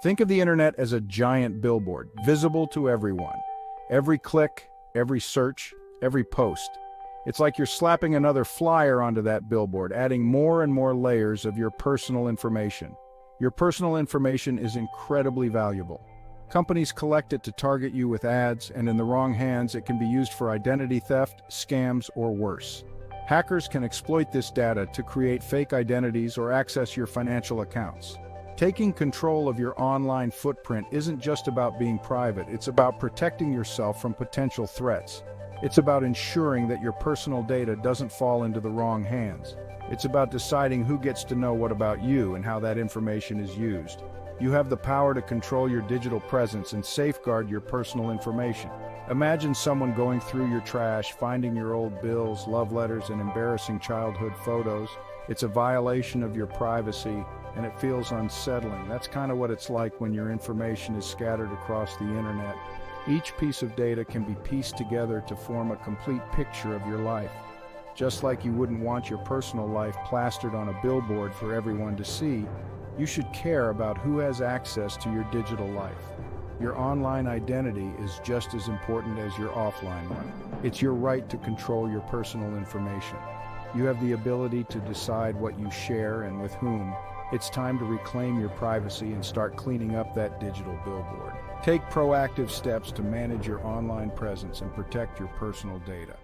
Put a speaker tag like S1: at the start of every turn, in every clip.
S1: Think of the internet as a giant billboard, visible to everyone. Every click, every search, every post. It's like you're slapping another flyer onto that billboard, adding more and more layers of your personal information. Your personal information is incredibly valuable. Companies collect it to target you with ads, and in the wrong hands, it can be used for identity theft, scams, or worse. Hackers can exploit this data to create fake identities or access your financial accounts. Taking control of your online footprint isn't just about being private, it's about protecting yourself from potential threats. It's about ensuring that your personal data doesn't fall into the wrong hands. It's about deciding who gets to know what about you and how that information is used. You have the power to control your digital presence and safeguard your personal information. Imagine someone going through your trash, finding your old bills, love letters, and embarrassing childhood photos. It's a violation of your privacy, and it feels unsettling. That's kind of what it's like when your information is scattered across the internet. Each piece of data can be pieced together to form a complete picture of your life. Just like you wouldn't want your personal life plastered on a billboard for everyone to see, you should care about who has access to your digital life. Your online identity is just as important as your offline one. It's your right to control your personal information. You have the ability to decide what you share and with whom. It's time to reclaim your privacy and start cleaning up that digital billboard. Take proactive steps to manage your online presence and protect your personal data.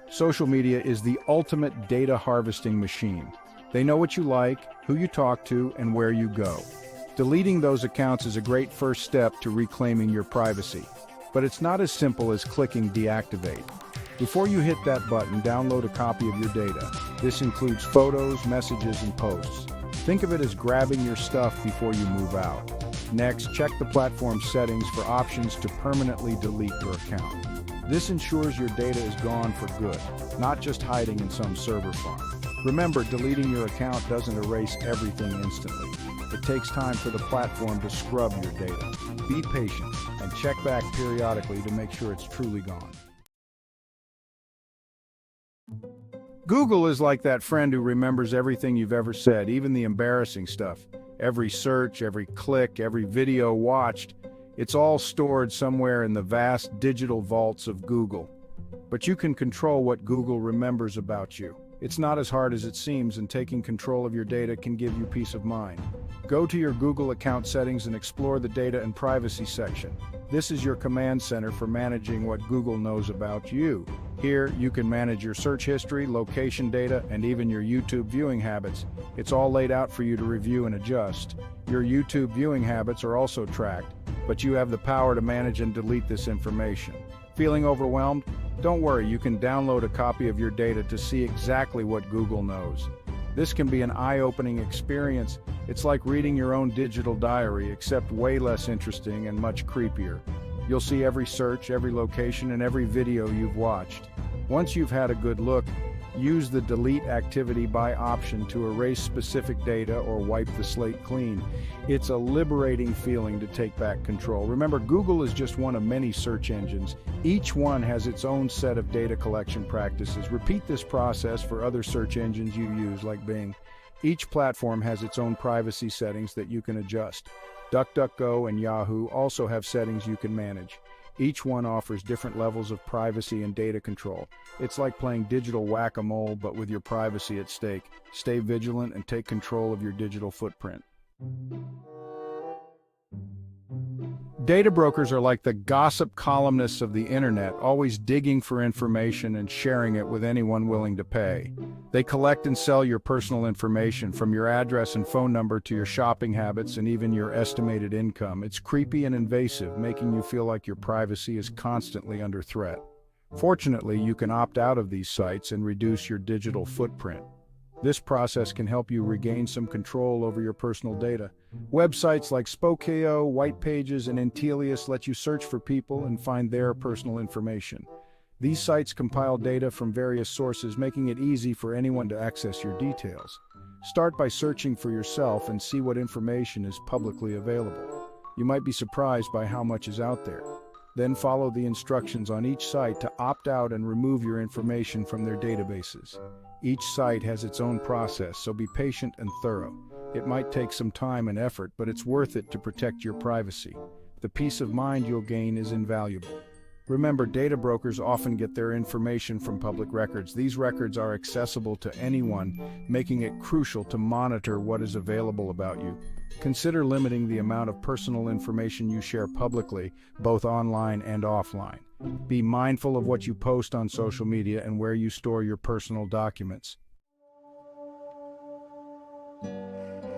S1: Social media is the ultimate data harvesting machine. They know what you like, who you talk to, and where you go. Deleting those accounts is a great first step to reclaiming your privacy. But it's not as simple as clicking deactivate. Before you hit that button, download a copy of your data. This includes photos, messages, and posts. Think of it as grabbing your stuff before you move out. Next, check the platform's settings for options to permanently delete your account. This ensures your data is gone for good, not just hiding in some server farm. Remember, deleting your account doesn't erase everything instantly. It takes time for the platform to scrub your data. Be patient and check back periodically to make sure it's truly gone. Google is like that friend who remembers everything you've ever said, even the embarrassing stuff. Every search, every click, every video watched, it's all stored somewhere in the vast digital vaults of Google. But you can control what Google remembers about you. It's not as hard as it seems, and taking control of your data can give you peace of mind. Go to your Google account settings and explore the Data and Privacy section. This is your command center for managing what Google knows about you. Here, you can manage your search history, location data, and even your YouTube viewing habits. It's all laid out for you to review and adjust. Your YouTube viewing habits are also tracked, but you have the power to manage and delete this information. Feeling overwhelmed? Don't worry, you can download a copy of your data to see exactly what Google knows. This can be an eye-opening experience. It's like reading your own digital diary, except way less interesting and much creepier. You'll see every search, every location, and every video you've watched. Once you've had a good look, use the Delete Activity By option to erase specific data or wipe the slate clean. It's a liberating feeling to take back control. Remember, Google is just one of many search engines. Each one has its own set of data collection practices. Repeat this process for other search engines you use, like Bing. Each platform has its own privacy settings that you can adjust. DuckDuckGo and Yahoo also have settings you can manage. Each one offers different levels of privacy and data control. It's like playing digital whack-a-mole, but with your privacy at stake. Stay vigilant and take control of your digital footprint. Data brokers are like the gossip columnists of the internet, always digging for information and sharing it with anyone willing to pay. They collect and sell your personal information, from your address and phone number to your shopping habits and even your estimated income. It's creepy and invasive, making you feel like your privacy is constantly under threat. Fortunately, you can opt out of these sites and reduce your digital footprint. This process can help you regain some control over your personal data. Websites like Spokeo, Whitepages, and Intelius let you search for people and find their personal information. These sites compile data from various sources, making it easy for anyone to access your details. Start by searching for yourself and see what information is publicly available. You might be surprised by how much is out there. Then follow the instructions on each site to opt out and remove your information from their databases. Each site has its own process, so be patient and thorough. It might take some time and effort, but it's worth it to protect your privacy. The peace of mind you'll gain is invaluable. Remember, data brokers often get their information from public records. These records are accessible to anyone, making it crucial to monitor what is available about you. Consider limiting the amount of personal information you share publicly, both online and offline. Be mindful of what you post on social media and where you store your personal documents.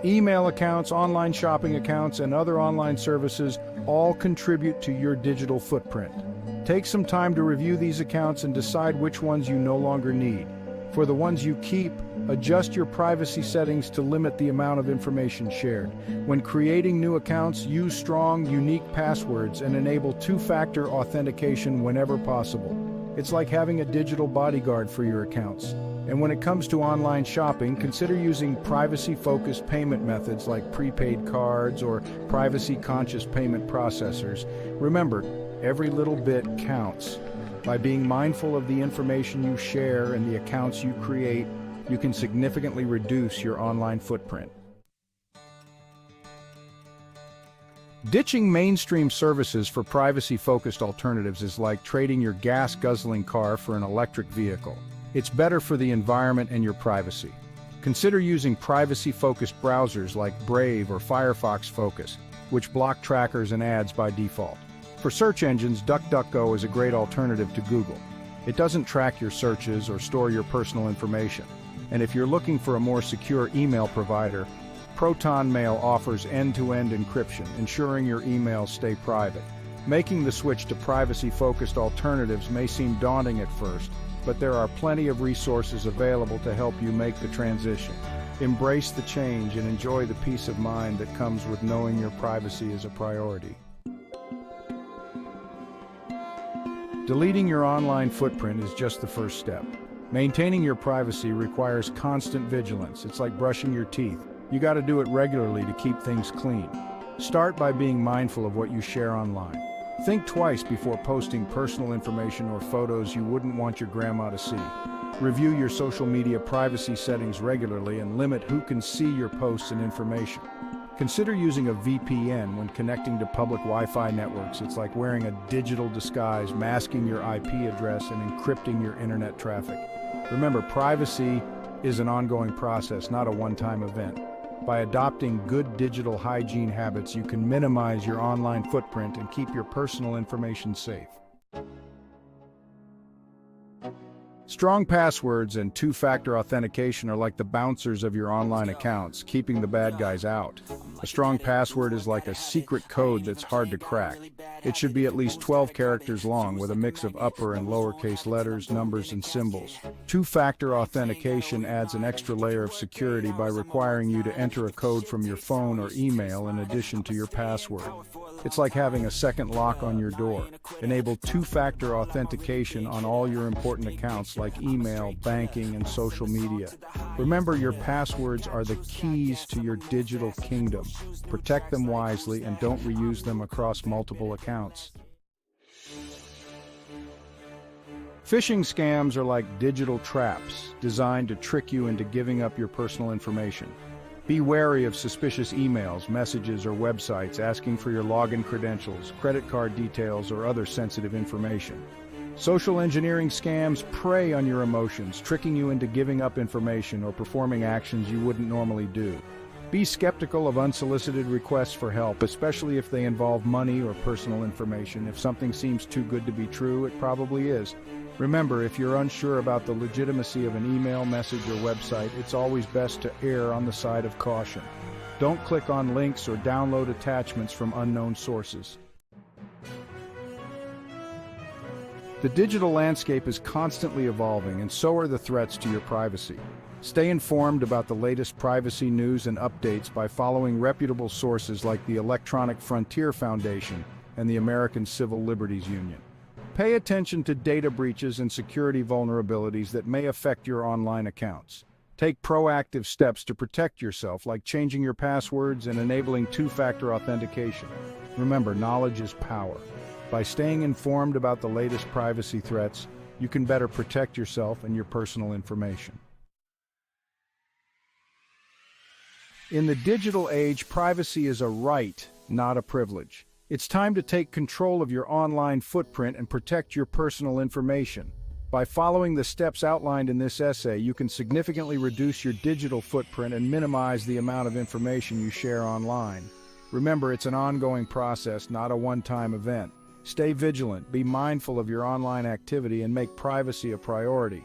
S1: Email accounts, online shopping accounts, and other online services all contribute to your digital footprint. Take some time to review these accounts and decide which ones you no longer need. For the ones you keep, adjust your privacy settings to limit the amount of information shared. When creating new accounts, use strong, unique passwords and enable two-factor authentication whenever possible. It's like having a digital bodyguard for your accounts. And when it comes to online shopping, consider using privacy-focused payment methods like prepaid cards or privacy-conscious payment processors. Remember, every little bit counts. By being mindful of the information you share and the accounts you create, you can significantly reduce your online footprint. Ditching mainstream services for privacy-focused alternatives is like trading your gas-guzzling car for an electric vehicle. It's better for the environment and your privacy. Consider using privacy-focused browsers like Brave or Firefox Focus, which block trackers and ads by default. For search engines, DuckDuckGo is a great alternative to Google. It doesn't track your searches or store your personal information. And if you're looking for a more secure email provider, ProtonMail offers end-to-end encryption, ensuring your emails stay private. Making the switch to privacy-focused alternatives may seem daunting at first, but there are plenty of resources available to help you make the transition. Embrace the change and enjoy the peace of mind that comes with knowing your privacy is a priority. Deleting your online footprint is just the first step. Maintaining your privacy requires constant vigilance. It's like brushing your teeth. You got to do it regularly to keep things clean. Start by being mindful of what you share online. Think twice before posting personal information or photos you wouldn't want your grandma to see. Review your social media privacy settings regularly and limit who can see your posts and information. Consider using a VPN when connecting to public Wi-Fi networks. It's like wearing a digital disguise, masking your IP address and encrypting your internet traffic. Remember, privacy is an ongoing process, not a one-time event. By adopting good digital hygiene habits, you can minimize your online footprint and keep your personal information safe. Strong passwords and two-factor authentication are like the bouncers of your online accounts, keeping the bad guys out. A strong password is like a secret code that's hard to crack. It should be at least 12 characters long with a mix of upper and lowercase letters, numbers, and symbols. Two-factor authentication adds an extra layer of security by requiring you to enter a code from your phone or email in addition to your password. It's like having a second lock on your door. Enable two-factor authentication on all your important accounts like email, banking, and social media. Remember, your passwords are the keys to your digital kingdom. Protect them wisely and don't reuse them across multiple accounts. Phishing scams are like digital traps designed to trick you into giving up your personal information. Be wary of suspicious emails, messages, or websites asking for your login credentials, credit card details, or other sensitive information. Social engineering scams prey on your emotions, tricking you into giving up information or performing actions you wouldn't normally do. Be skeptical of unsolicited requests for help, especially if they involve money or personal information. If something seems too good to be true, it probably is. Remember, if you're unsure about the legitimacy of an email, message, or website, it's always best to err on the side of caution. Don't click on links or download attachments from unknown sources. The digital landscape is constantly evolving, and so are the threats to your privacy. Stay informed about the latest privacy news and updates by following reputable sources like the Electronic Frontier Foundation and the American Civil Liberties Union. Pay attention to data breaches and security vulnerabilities that may affect your online accounts. Take proactive steps to protect yourself, like changing your passwords and enabling two-factor authentication. Remember, knowledge is power. By staying informed about the latest privacy threats, you can better protect yourself and your personal information. In the digital age, privacy is a right, not a privilege. It's time to take control of your online footprint and protect your personal information. By following the steps outlined in this essay, you can significantly reduce your digital footprint and minimize the amount of information you share online. Remember, it's an ongoing process, not a one-time event. Stay vigilant, be mindful of your online activity, and make privacy a priority.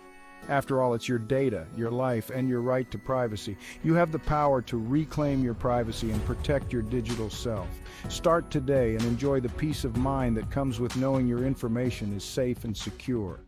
S1: After all, it's your data, your life, and your right to privacy. You have the power to reclaim your privacy and protect your digital self. Start today and enjoy the peace of mind that comes with knowing your information is safe and secure.